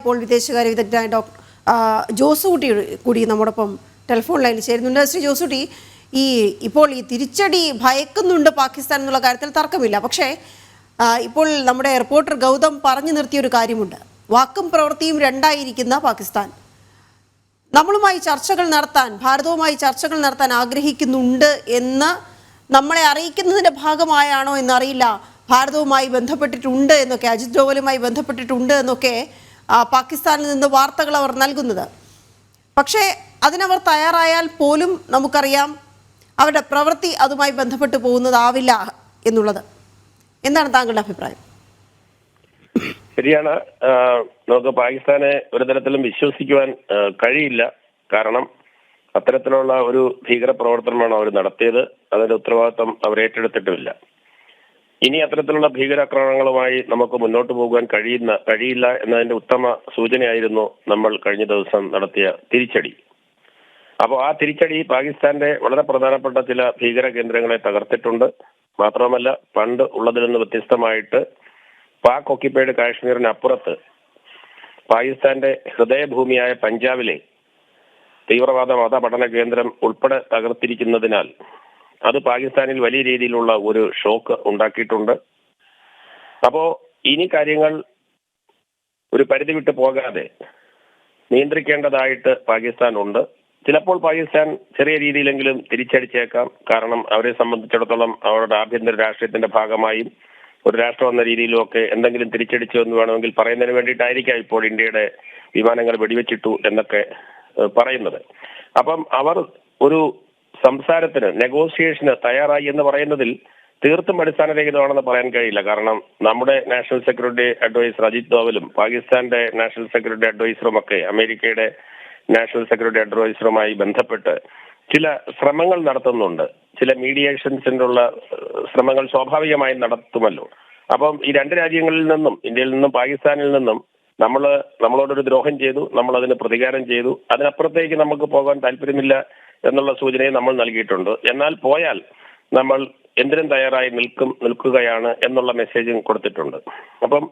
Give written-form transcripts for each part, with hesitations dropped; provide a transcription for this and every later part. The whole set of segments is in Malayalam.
ഇപ്പോൾ വിദേശകാര്യ വിദഗ്ധനായ ജോസൂട്ടി കൂടി നമ്മോടൊപ്പം ടെലിഫോൺ ലൈനിൽ ചേരുന്നുണ്ട്. ശ്രീ ജോസൂട്ടി, ഇപ്പോൾ ഈ തിരിച്ചടി ഭയക്കുന്നുണ്ട് പാകിസ്ഥാൻ എന്നുള്ള കാര്യത്തിൽ തർക്കമില്ല. പക്ഷേ ഇപ്പോൾ നമ്മുടെ റിപ്പോർട്ടർ ഗൗതം പറഞ്ഞു നിർത്തിയൊരു കാര്യമുണ്ട്. വാക്കും പ്രവൃത്തിയും രണ്ടായിരിക്കുന്ന പാകിസ്ഥാൻ നമ്മളുമായി ചർച്ചകൾ നടത്താൻ, ഭാരതവുമായി ചർച്ചകൾ നടത്താൻ ആഗ്രഹിക്കുന്നുണ്ട് എന്ന് നമ്മളെ അറിയിക്കുന്നതിൻ്റെ ഭാഗമായാണോ എന്നറിയില്ല. ഭാരതവുമായി ബന്ധപ്പെട്ടിട്ടുണ്ട് എന്നൊക്കെ, അജിത് ഡോവലുമായി ബന്ധപ്പെട്ടിട്ടുണ്ട് എന്നൊക്കെ പാകിസ്ഥാനിൽ നിന്ന് വാർത്തകൾ അവർ നൽകുന്നത്. പക്ഷേ അതിനവർ തയ്യാറായാൽ പോലും നമുക്കറിയാം അവരുടെ പ്രവൃത്തി അതുമായി ബന്ധപ്പെട്ട് പോകുന്നതാവില്ല എന്നുള്ളത്. എന്താണ് താങ്കളുടെ അഭിപ്രായം? ശരിയാണ്. നമുക്ക് പാകിസ്ഥാനെ ഒരു തരത്തിലും വിശ്വസിക്കുവാൻ കഴിയില്ല. കാരണം അത്തരത്തിലുള്ള ഒരു ഭീകര പ്രവർത്തനമാണ് അവർ നടത്തിയത്. അതിന്റെ ഉത്തരവാദിത്വം അവർ ഏറ്റെടുത്തിട്ടുമില്ല. ഇനി അത്തരത്തിലുള്ള ഭീകരാക്രമണങ്ങളുമായി നമുക്ക് മുന്നോട്ട് പോകാൻ കഴിയില്ല എന്നതിന്റെ ഉത്തമ സൂചനയായിരുന്നു നമ്മൾ കഴിഞ്ഞ ദിവസം നടത്തിയ തിരിച്ചടി. അപ്പോൾ ആ തിരിച്ചടി പാകിസ്ഥാന്റെ വളരെ പ്രധാനപ്പെട്ട ചില ഭീകര കേന്ദ്രങ്ങളെ തകർത്തിട്ടുണ്ട്. മാത്രമല്ല, പണ്ട് ഉള്ളതിൽ നിന്ന് വ്യത്യസ്തമായിട്ട് പാക് ഓക്യുപ്പൈഡ് കാശ്മീരിനപ്പുറത്ത് പാകിസ്ഥാന്റെ ഹൃദയഭൂമിയായ പഞ്ചാബിലെ തീവ്രവാദ മതപഠന കേന്ദ്രം ഉൾപ്പെടെ തകർത്തിരിക്കുന്നതിനാൽ അത് പാകിസ്ഥാനിൽ വലിയ രീതിയിലുള്ള ഒരു ഷോക്ക് ഉണ്ടാക്കിയിട്ടുണ്ട്. അപ്പോ ഇനി കാര്യങ്ങൾ ഒരു പരിധി വിട്ട് പോകാതെ നിയന്ത്രിക്കേണ്ടതായിട്ട് പാകിസ്ഥാൻ ഉണ്ട്. ചിലപ്പോൾ പാകിസ്ഥാൻ ചെറിയ രീതിയിലെങ്കിലും തിരിച്ചടിച്ചേക്കാം. കാരണം അവരെ സംബന്ധിച്ചിടത്തോളം അവരുടെ ആഭ്യന്തര രാഷ്ട്രീയത്തിന്റെ ഭാഗമായും ഒരു രാഷ്ട്രം എന്ന രീതിയിലും ഒക്കെ എന്തെങ്കിലും തിരിച്ചടിച്ചു എന്ന് വേണമെങ്കിൽ പറയുന്നതിന് വേണ്ടിയിട്ടായിരിക്കാം ഇപ്പോൾ ഇന്ത്യയുടെ വിമാനങ്ങൾ വെടിവെച്ചിട്ടു എന്നൊക്കെ പറയുന്നത്. അപ്പം അവർ ഒരു സംസാരത്തിന്, നെഗോഷിയേഷന് തയ്യാറായി എന്ന് പറയുന്നതിൽ തീർത്തും അടിസ്ഥാനരഹിതമാണെന്ന് പറയാൻ കഴിയില്ല. കാരണം നമ്മുടെ നാഷണൽ സെക്യൂരിറ്റി അഡ്വൈസർ അജിത് ഡോവലും പാകിസ്ഥാന്റെ നാഷണൽ സെക്യൂരിറ്റി അഡ്വൈസറും ഒക്കെ അമേരിക്കയുടെ നാഷണൽ സെക്യൂരിറ്റി അഡ്വൈസറുമായി ബന്ധപ്പെട്ട് ചില ശ്രമങ്ങൾ നടത്തുന്നുണ്ട്. ചില മീഡിയേഷൻസിനുള്ള ശ്രമങ്ങൾ സ്വാഭാവികമായും നടത്തുമല്ലോ. അപ്പം ഈ രണ്ട് രാജ്യങ്ങളിൽ നിന്നും, ഇന്ത്യയിൽ നിന്നും പാകിസ്ഥാനിൽ നിന്നും നമ്മളോടൊരു ദ്രോഹം ചെയ്തു, നമ്മൾ അതിന് പ്രതികാരം ചെയ്തു, അതിനപ്പുറത്തേക്ക് നമുക്ക് പോകാൻ താല്പര്യമില്ല എന്നുള്ള സൂചനയും നമ്മൾ നൽകിയിട്ടുണ്ട്. എന്നാൽ പോയാൽ നമ്മൾ എന്തിനും തയ്യാറായി നിൽക്കുകയാണ് എന്നുള്ള മെസ്സേജും കൊടുത്തിട്ടുണ്ട്. അപ്പം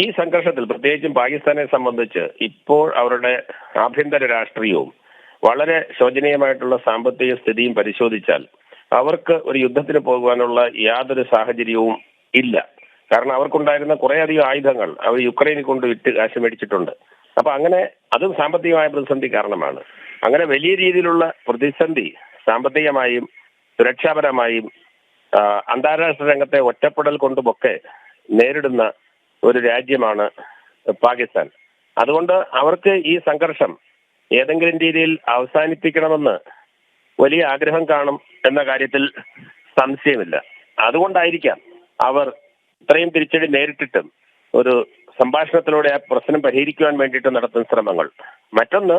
ഈ സംഘർഷത്തിൽ പ്രത്യേകിച്ചും പാകിസ്ഥാനെ സംബന്ധിച്ച് ഇപ്പോൾ അവരുടെ ആഭ്യന്തര രാഷ്ട്രീയവും വളരെ ശോചനീയമായിട്ടുള്ള സാമ്പത്തിക സ്ഥിതിയും പരിശോധിച്ചാൽ അവർക്ക് ഒരു യുദ്ധത്തിന് പോകുവാനുള്ള യാതൊരു സാഹചര്യവും ഇല്ല. കാരണം അവർക്കുണ്ടായിരുന്ന കുറേയധികം ആയുധങ്ങൾ അവർ യുക്രൈനിൽ കൊണ്ട് വിറ്റ് കാശ് മേടിച്ചിട്ടുണ്ട്. അപ്പൊ അങ്ങനെ അതും സാമ്പത്തികമായ പ്രതിസന്ധി കാരണമാണ്. അങ്ങനെ വലിയ രീതിയിലുള്ള പ്രതിസന്ധി സാമ്പത്തികമായും സുരക്ഷാപരമായും അന്താരാഷ്ട്ര രംഗത്തെ ഒറ്റപ്പെടൽ കൊണ്ടുമൊക്കെ നേരിടുന്ന ഒരു രാജ്യമാണ് പാകിസ്ഥാൻ. അതുകൊണ്ട് അവർക്ക് ഈ സംഘർഷം ഏതെങ്കിലും രീതിയിൽ അവസാനിപ്പിക്കണമെന്ന് വലിയ ആഗ്രഹം കാണും എന്ന കാര്യത്തിൽ സംശയമില്ല. അതുകൊണ്ടായിരിക്കാം അവർ ഇത്രയും തിരിച്ചടി നേരിട്ടിട്ടും ഒരു സംഭാഷണത്തിലൂടെ ആ പ്രശ്നം പരിഹരിക്കുവാൻ വേണ്ടിയിട്ട് നടത്തുന്ന ശ്രമങ്ങൾ. മറ്റൊന്ന്,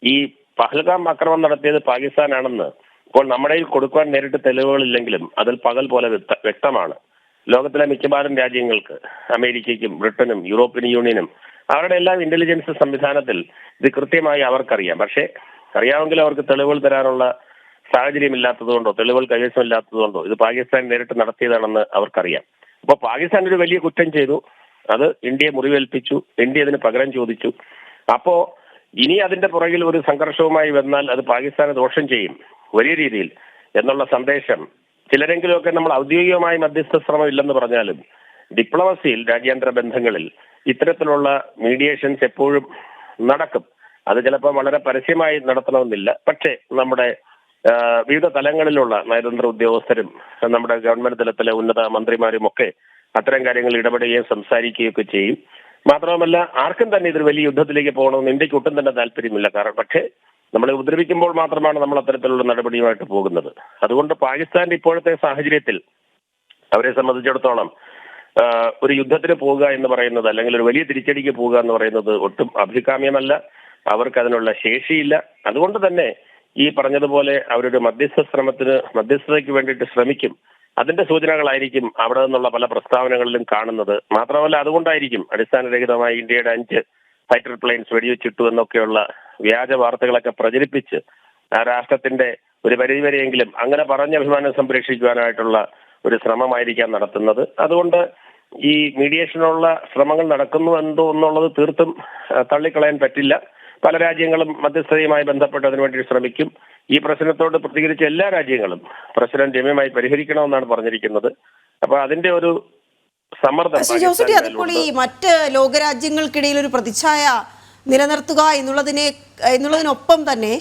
ഈ പഹൽഗാം ആക്രമണം നടത്തിയത് പാകിസ്ഥാനാണെന്ന് ഇപ്പോൾ നമ്മുടെ കൊടുക്കുവാൻ നേരിട്ട് തെളിവുകളില്ലെങ്കിലും അതിൽ പകൽ പോലെ വ്യക്തമാണ്. ലോകത്തിലെ മിക്കവാറും രാജ്യങ്ങൾക്ക്, അമേരിക്കയ്ക്കും ബ്രിട്ടനും യൂറോപ്യൻ യൂണിയനും അവരുടെ എല്ലാം ഇന്റലിജൻസ് സംവിധാനത്തിൽ ഇത് കൃത്യമായി അവർക്കറിയാം. പക്ഷേ അറിയാമെങ്കിലും അവർക്ക് തെളിവുകൾ തരാനുള്ള സാഹചര്യമില്ലാത്തതുകൊണ്ടോ തെളിവുകൾ കൈവശമില്ലാത്തതുകൊണ്ടോ ഇത് പാകിസ്ഥാൻ നേരിട്ട് നടത്തിയതാണെന്ന് അവർക്കറിയാം. അപ്പോൾ പാകിസ്ഥാൻ ഒരു വലിയ കുറ്റം ചെയ്തു, അത് ഇന്ത്യയെ മുറിവേൽപ്പിച്ചു, ഇന്ത്യ അതിന് പകരം ചോദിച്ചു. അപ്പോ ഇനി അതിന്റെ പുറകിൽ ഒരു സംഘർഷവുമായി വന്നാൽ അത് പാകിസ്ഥാന് ദോഷം ചെയ്യും വലിയ രീതിയിൽ എന്നുള്ള സന്ദേശം ചിലരെങ്കിലുമൊക്കെ, നമ്മൾ ഔദ്യോഗികമായി മധ്യസ്ഥ ശ്രമം ഇല്ലെന്ന് പറഞ്ഞാലും ഡിപ്ലോമസിയിൽ, രാജ്യാന്തര ബന്ധങ്ങളിൽ ഇത്തരത്തിലുള്ള മീഡിയേഷൻസ് എപ്പോഴും നടക്കും. അത് ചിലപ്പോൾ വളരെ പരസ്യമായി നടത്തണമെന്നില്ല. പക്ഷേ നമ്മുടെ വിവിധ തലങ്ങളിലുള്ള നയതന്ത്ര ഉദ്യോഗസ്ഥരും നമ്മുടെ ഗവൺമെന്റ് തലത്തിലെ ഉന്നത മന്ത്രിമാരും ഒക്കെ അത്തരം കാര്യങ്ങളിൽ ഇടപെടുകയും സംസാരിക്കുകയൊക്കെ ചെയ്യും. മാത്രവുമല്ല, ആർക്കും തന്നെ ഇതൊരു വലിയ യുദ്ധത്തിലേക്ക് പോകണമെന്ന് ഇന്ത്യക്ക് ഒട്ടും തന്നെ താല്പര്യമില്ല. കാരണം പക്ഷേ നമ്മളെ ഉപദ്രവിക്കുമ്പോൾ മാത്രമാണ് നമ്മൾ അത്തരത്തിലുള്ള നടപടിയുമായിട്ട് പോകുന്നത്. അതുകൊണ്ട് പാകിസ്ഥാന്റെ ഇപ്പോഴത്തെ സാഹചര്യത്തിൽ അവരെ സംബന്ധിച്ചിടത്തോളം ഒരു യുദ്ധത്തിന് പോവുക എന്ന് പറയുന്നത്, അല്ലെങ്കിൽ ഒരു വലിയ തിരിച്ചടിക്ക് പോവുക എന്ന് പറയുന്നത് ഒട്ടും അഭികാമ്യമല്ല. അവർക്ക് അതിനുള്ള ശേഷിയില്ല. അതുകൊണ്ട് തന്നെ ഈ പറഞ്ഞതുപോലെ അവരൊരു മധ്യസ്ഥതയ്ക്ക് വേണ്ടിയിട്ട് ശ്രമിക്കും. അതിന്റെ സൂചനകളായിരിക്കും അവിടെ നിന്നുള്ള പല പ്രസ്താവനകളിലും കാണുന്നത്. മാത്രമല്ല, അതുകൊണ്ടായിരിക്കും അടിസ്ഥാനരഹിതമായി ഇന്ത്യയുടെ 5 ഫൈറ്റർ പ്ലെയിൻസ് വെടിവെച്ചിട്ടു എന്നൊക്കെയുള്ള വ്യാജ വാർത്തകളൊക്കെ പ്രചരിപ്പിച്ച് ആ രാഷ്ട്രത്തിന്റെ ഒരു പരിധിവരെയെങ്കിലും അങ്ങനെ പറഞ്ഞ അഭിമാനം സംരക്ഷിക്കുവാനായിട്ടുള്ള ഒരു ശ്രമമായിരിക്കാം നടത്തുന്നത്. അതുകൊണ്ട് ഈ മീഡിയേഷനുള്ള ശ്രമങ്ങൾ നടക്കുന്നു എന്നുള്ളത് തീർത്തും തള്ളിക്കളയാൻ പറ്റില്ല. പല രാജ്യങ്ങളും മധ്യസ്ഥതയുമായി ബന്ധപ്പെട്ട് അതിനുവേണ്ടി ശ്രമിക്കും. ഈ പ്രശ്നത്തോട് പ്രതികരിച്ച എല്ലാ രാജ്യങ്ങളും പ്രസിഡന്റ് രമ്യമായി പരിഹരിക്കണമെന്നാണ് പറഞ്ഞിരിക്കുന്നത്. അപ്പൊ അതിന്റെ ഒരു സമ്മർദ്ദം ശ്രീ ജോസൂട്ടി, അതിപ്പോൾ ഈ മറ്റ് ലോകരാജ്യങ്ങൾക്കിടയിൽ ഒരു പ്രതിച്ഛായ നിലനിർത്തുക എന്നുള്ളതിനൊപ്പം തന്നെ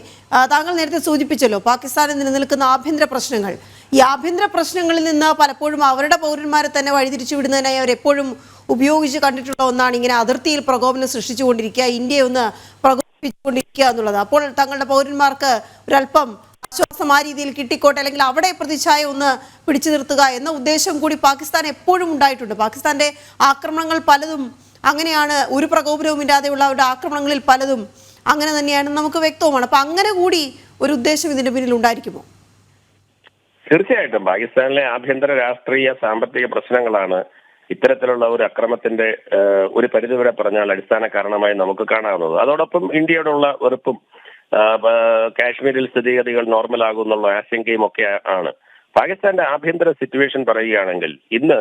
താങ്കൾ നേരത്തെ സൂചിപ്പിച്ചല്ലോ പാകിസ്ഥാനിൽ നിലനിൽക്കുന്ന ആഭ്യന്തര പ്രശ്നങ്ങൾ. ഈ ആഭ്യന്തര പ്രശ്നങ്ങളിൽ നിന്ന് പലപ്പോഴും അവരുടെ പൗരന്മാരെ തന്നെ വഴിതിരിച്ചു വിടുന്നതിനായി അവരെപ്പോഴും ഉപയോഗിച്ച് കണ്ടിട്ടുള്ള ഒന്നാണ് ഇങ്ങനെ അതിർത്തിയിൽ പ്രകോപനം സൃഷ്ടിച്ചുകൊണ്ടിരിക്കുക, ഇന്ത്യയെ ഒന്ന് പ്രകോപിപ്പിച്ചുകൊണ്ടിരിക്കുക എന്നുള്ളത്. അപ്പോൾ തങ്ങളുടെ പൗരന്മാർക്ക് ഒരല്പം ആശ്വാസം ആ രീതിയിൽ കിട്ടിക്കോട്ടെ, അല്ലെങ്കിൽ അവിടെ പ്രതിച്ഛായ ഒന്ന് പിടിച്ചു നിർത്തുക എന്ന ഉദ്ദേശം കൂടി പാകിസ്ഥാൻ എപ്പോഴും ഉണ്ടായിട്ടുണ്ട്. പാകിസ്ഥാന്റെ ആക്രമണങ്ങൾ പലതും അങ്ങനെയാണ്, ഒരു പ്രകോപനവും ഇല്ലാതെയുള്ള അവരുടെ ആക്രമണങ്ങളിൽ പലതും അങ്ങനെ തന്നെയാണെന്ന് നമുക്ക് വ്യക്തവുമാണ്. അപ്പൊ അങ്ങനെ കൂടി ഒരു ഉദ്ദേശം ഇതിന്റെ പിന്നിൽ ഉണ്ടായിരിക്കുമോ? തീർച്ചയായിട്ടും പാകിസ്ഥാനിലെ ആഭ്യന്തര രാഷ്ട്രീയ സാമ്പത്തിക പ്രശ്നങ്ങളാണ് ഇത്തരത്തിലുള്ള ഒരു അക്രമത്തിന്റെ ഒരു പരിധിവരെ പറഞ്ഞാൽ അടിസ്ഥാന കാരണമായി നമുക്ക് കാണാവുന്നത്. അതോടൊപ്പം ഇന്ത്യയോടുള്ള വെറുപ്പും കാശ്മീരിൽ സ്ഥിതിഗതികൾ നോർമൽ ആകുന്നുള്ള ആശങ്കയും ഒക്കെ ആണ്. പാകിസ്ഥാന്റെ ആഭ്യന്തര സിറ്റുവേഷൻ പറയുകയാണെങ്കിൽ ഇന്ന്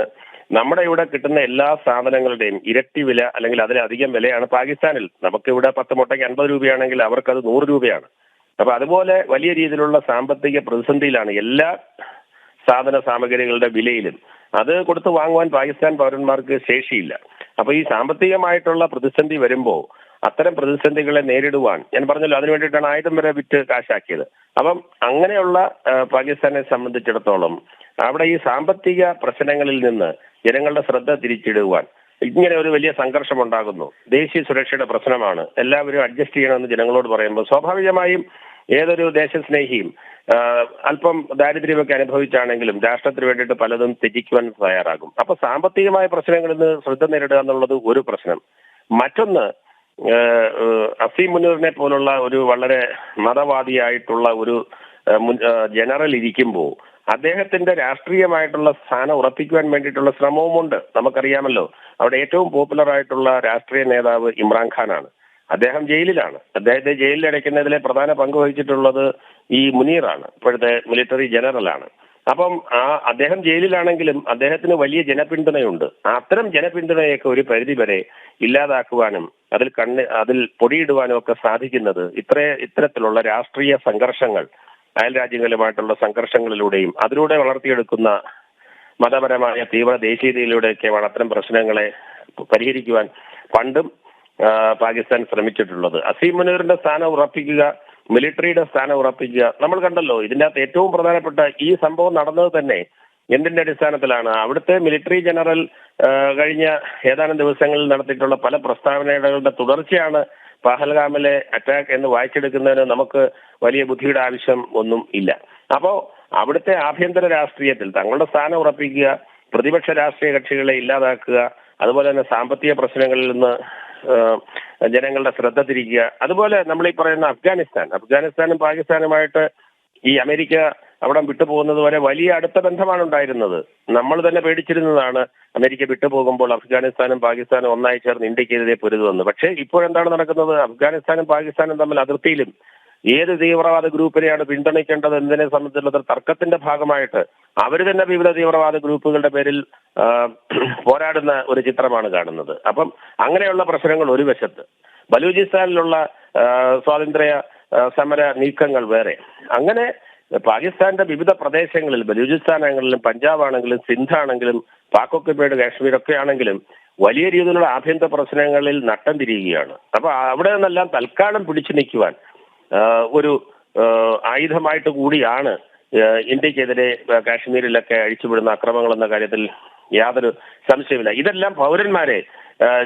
നമ്മുടെ ഇവിടെ കിട്ടുന്ന എല്ലാ സാധനങ്ങളുടെയും ഇരട്ടി വില അല്ലെങ്കിൽ അതിലധികം വിലയാണ് പാകിസ്ഥാനിൽ. നമുക്കിവിടെ 10 മുട്ടയ്ക്ക് 50 രൂപയാണെങ്കിൽ അവർക്കത് 100 രൂപയാണ്. അപ്പൊ അതുപോലെ വലിയ രീതിയിലുള്ള സാമ്പത്തിക പ്രതിസന്ധിയിലാണ് എല്ലാ സാധന സാമഗ്രികളുടെ വിലയിലും. അത് കൊടുത്ത് വാങ്ങുവാൻ പാകിസ്ഥാൻ പൗരന്മാർക്ക് ശേഷിയില്ല. അപ്പൊ ഈ സാമ്പത്തികമായിട്ടുള്ള പ്രതിസന്ധി വരുമ്പോൾ അത്തരം പ്രതിസന്ധികളെ നേരിടുവാൻ ഞാൻ പറഞ്ഞല്ലോ, അതിനു വേണ്ടിയിട്ടാണ് ആയുധം വരെ വിറ്റ് കാശാക്കിയത്. അപ്പം അങ്ങനെയുള്ള പാകിസ്ഥാനെ സംബന്ധിച്ചിടത്തോളം അവിടെ ഈ സാമ്പത്തിക പ്രശ്നങ്ങളിൽ നിന്ന് ജനങ്ങളുടെ ശ്രദ്ധ തിരിച്ചിടുവാൻ ഇങ്ങനെ ഒരു വലിയ സംഘർഷം ഉണ്ടാകുന്നു. ദേശീയ സുരക്ഷയുടെ പ്രശ്നമാണ്, എല്ലാവരും അഡ്ജസ്റ്റ് ചെയ്യണമെന്ന് ജനങ്ങളോട് പറയുമ്പോൾ സ്വാഭാവികമായും ഏതൊരു ദേശസ്നേഹിയും അല്പം ദാരിദ്ര്യമൊക്കെ അനുഭവിച്ചാണെങ്കിലും രാഷ്ട്രത്തിന് വേണ്ടിയിട്ട് പലതും ത്യജിക്കുവാൻ തയ്യാറാകും. അപ്പൊ സാമ്പത്തികമായ പ്രശ്നങ്ങളിൽ നിന്ന് ശ്രദ്ധ നേരിടുക എന്നുള്ളത് ഒരു പ്രശ്നം. മറ്റൊന്ന്, അസീം മുനീറിനെ പോലുള്ള ഒരു വളരെ മതവാദിയായിട്ടുള്ള ഒരു ജനറൽ ഇരിക്കുമ്പോൾ അദ്ദേഹത്തിന്റെ രാഷ്ട്രീയമായിട്ടുള്ള സ്ഥാനം ഉറപ്പിക്കുവാൻ വേണ്ടിയിട്ടുള്ള ശ്രമവുമുണ്ട്. നമുക്കറിയാമല്ലോ, അവിടെ ഏറ്റവും പോപ്പുലർ ആയിട്ടുള്ള രാഷ്ട്രീയ നേതാവ് ഇമ്രാൻഖാനാണ്. അദ്ദേഹം ജയിലിലാണ്. അദ്ദേഹത്തെ ജയിലിൽ അടയ്ക്കുന്നതിലെ പ്രധാന പങ്ക് വഹിച്ചിട്ടുള്ളത് ഈ മുനീറാണ്, ഇപ്പോഴത്തെ മിലിറ്ററി ജനറലാണ്. അപ്പം അദ്ദേഹം ജയിലിലാണെങ്കിലും അദ്ദേഹത്തിന് വലിയ ജനപിന്തുണയുണ്ട്. അത്തരം ജനപിന്തുണയൊക്കെ ഒരു പരിധി വരെ ഇല്ലാതാക്കുവാനും അതിൽ പൊടിയിടുവാനും ഒക്കെ സാധിക്കുന്നത് ഇത്തരത്തിലുള്ള രാഷ്ട്രീയ സംഘർഷങ്ങൾ, അയൽ രാജ്യങ്ങളുമായിട്ടുള്ള സംഘർഷങ്ങളിലൂടെയും അതിലൂടെ വളർത്തിയെടുക്കുന്ന മതപരമായ തീവ്ര ദേശീയതയിലൂടെയൊക്കെയാണ് അത്തരം പ്രശ്നങ്ങളെ പരിഹരിക്കുവാൻ പണ്ടും പാകിസ്ഥാൻ ശ്രമിച്ചിട്ടുള്ളത്. അസീം മുനീറിന്റെ സ്ഥാനം ഉറപ്പിക്കുക, മിലിറ്ററിയുടെ സ്ഥാനം ഉറപ്പിക്കുക. നമ്മൾ കണ്ടല്ലോ, ഇതിന്റെ അകത്ത് ഏറ്റവും പ്രധാനപ്പെട്ട ഈ സംഭവം നടന്നത് തന്നെ എന്തിന്റെ അടിസ്ഥാനത്തിലാണ്? അവിടുത്തെ മിലിറ്ററി ജനറൽ കഴിഞ്ഞ ഏതാനും ദിവസങ്ങളിൽ നടത്തിയിട്ടുള്ള പല പ്രസ്താവനകളുടെ തുടർച്ചയാണ് പഹൽഗാമിലെ അറ്റാക്ക് എന്ന് വായിച്ചെടുക്കുന്നതിന് നമുക്ക് വലിയ ബുദ്ധിയുടെ ആവശ്യം ഒന്നും ഇല്ല. അപ്പോ അവിടുത്തെ ആഭ്യന്തര രാഷ്ട്രീയത്തിൽ തങ്ങളുടെ സ്ഥാനം ഉറപ്പിക്കുക, പ്രതിപക്ഷ രാഷ്ട്രീയ കക്ഷികളെ ഇല്ലാതാക്കുക, അതുപോലെ തന്നെ സാമ്പത്തിക പ്രശ്നങ്ങളിൽ നിന്ന് ജനങ്ങളുടെ ശ്രദ്ധ തിരിക്കുക. അതുപോലെ നമ്മൾ ഈ പറയുന്ന അഫ്ഗാനിസ്ഥാനും പാകിസ്ഥാനുമായിട്ട് ഈ അമേരിക്ക അവിടെ വിട്ടുപോകുന്നത് വരെ വലിയ അടുത്ത ബന്ധമാണ് ഉണ്ടായിരുന്നത്. നമ്മൾ തന്നെ പേടിച്ചിരുന്നതാണ് അമേരിക്ക വിട്ടുപോകുമ്പോൾ അഫ്ഗാനിസ്ഥാനും പാകിസ്ഥാനും ഒന്നായി ചേർന്ന് ഇന്ത്യക്കെതിരെ പൊരുതുവന്ന്. പക്ഷേ ഇപ്പോഴെന്താണ് നടക്കുന്നത്? അഫ്ഗാനിസ്ഥാനും പാകിസ്ഥാനും തമ്മിൽ അതിർത്തിയിലും ഏത് തീവ്രവാദ ഗ്രൂപ്പിനെയാണ് പിന്തുണയ്ക്കേണ്ടത് എന്നതിനെ സംബന്ധിച്ചുള്ള തർക്കത്തിന്റെ ഭാഗമായിട്ട് അവർ തന്നെ വിവിധ തീവ്രവാദ ഗ്രൂപ്പുകളുടെ പേരിൽ പോരാടുന്ന ഒരു ചിത്രമാണ് കാണുന്നത്. അപ്പം അങ്ങനെയുള്ള പ്രശ്നങ്ങൾ ഒരു വശത്ത്, ബലൂചിസ്ഥാനിലുള്ള സ്വാതന്ത്ര്യ സമര നീക്കങ്ങൾ വേറെ. അങ്ങനെ പാകിസ്ഥാന്റെ വിവിധ പ്രദേശങ്ങളിൽ, ബലൂചിസ്ഥാൻ ആണെങ്കിലും പഞ്ചാബ് ആണെങ്കിലും സിന്ധ് ആണെങ്കിലും പാക് ഓക്യുപ്പൈഡ് കാശ്മീർ ഒക്കെ ആണെങ്കിലും വലിയ രീതിയിലുള്ള ആഭ്യന്തര പ്രശ്നങ്ങളിൽ നട്ടം തിരിയുകയാണ്. അപ്പൊ അവിടെ നിന്നെല്ലാം തൽക്കാലം പിടിച്ചു നിൽക്കുവാൻ ഒരു ആയുധമായിട്ട് കൂടിയാണ് ഇന്ത്യക്കെതിരെ കാശ്മീരിലൊക്കെ അഴിച്ചുവിടുന്ന അക്രമങ്ങൾ എന്ന കാര്യത്തിൽ യാതൊരു സംശയമില്ല. ഇതെല്ലാം പൗരന്മാരെ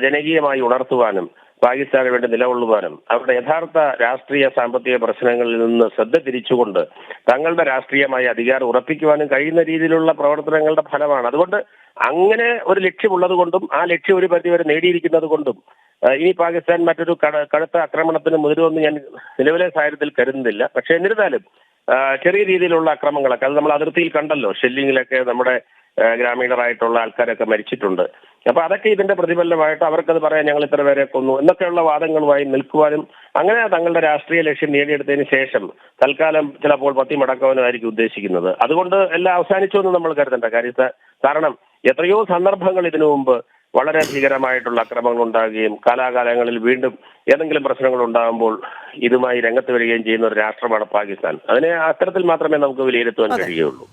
ജനകീയമായി ഉണർത്തുവാനും പാകിസ്ഥാന് വേണ്ടി നിലകൊള്ളുവാനും അവരുടെ യഥാർത്ഥ രാഷ്ട്രീയ സാമ്പത്തിക പ്രശ്നങ്ങളിൽ നിന്ന് ശ്രദ്ധ തിരിച്ചുകൊണ്ട് തങ്ങളുടെ രാഷ്ട്രീയമായ അധികാരം ഉറപ്പിക്കുവാനും കഴിയുന്ന രീതിയിലുള്ള പ്രവർത്തനങ്ങളുടെ ഫലമാണ്. അതുകൊണ്ട് അങ്ങനെ ഒരു ലക്ഷ്യമുള്ളത് കൊണ്ടും ആ ലക്ഷ്യം ഒരു പരിധിവരെ നേടിയിരിക്കുന്നത് കൊണ്ടും ഇനി പാകിസ്ഥാൻ മറ്റൊരു കടുത്ത ആക്രമണത്തിന് മുതിരുമെന്ന് ഞാൻ നിലവിലെ സാഹചര്യത്തിൽ കരുതുന്നില്ല. പക്ഷെ എന്നിരുന്നാലും ചെറിയ രീതിയിലുള്ള അക്രമങ്ങളൊക്കെ അത് നമ്മൾ അതിർത്തിയിൽ കണ്ടല്ലോ. ഷെല്ലിങ്ങിലൊക്കെ നമ്മുടെ ഗ്രാമീണരായിട്ടുള്ള ആൾക്കാരൊക്കെ മരിച്ചിട്ടുണ്ട്. അപ്പൊ അതൊക്കെ ഇതിന്റെ പ്രതിഫലനമായിട്ട് അവർക്കത് പറയാൻ ഞങ്ങൾ ഇത്ര പേരെ കൊന്നു എന്നൊക്കെയുള്ള വാദങ്ങളുമായി നിൽക്കുവാനും അങ്ങനെ തങ്ങളുടെ രാഷ്ട്രീയ ലക്ഷ്യം നേടിയെടുത്തതിന് ശേഷം തൽക്കാലം ചിലപ്പോൾ പത്തി മടക്കാനും ആയിരിക്കും ഉദ്ദേശിക്കുന്നത്. അതുകൊണ്ട് എല്ലാം അവസാനിച്ചു എന്ന് നമ്മൾ കരുതണ്ട. കാര്യത്തെ കാരണം എത്രയോ സന്ദർഭങ്ങൾ ഇതിനു മുമ്പ് വളരെ ഭീകരമായിട്ടുള്ള അക്രമങ്ങൾ ഉണ്ടാകുകയും കാലാകാലങ്ങളിൽ വീണ്ടും ഏതെങ്കിലും പ്രശ്നങ്ങൾ ഉണ്ടാകുമ്പോൾ ഇതുമായി രംഗത്ത് വരികയും ചെയ്യുന്ന ഒരു രാഷ്ട്രമാണ് പാകിസ്ഥാൻ. അതിനെ അത്തരത്തിൽ മാത്രമേ നമുക്ക് വിലയിരുത്തുവാൻ കഴിയുകയുള്ളൂ.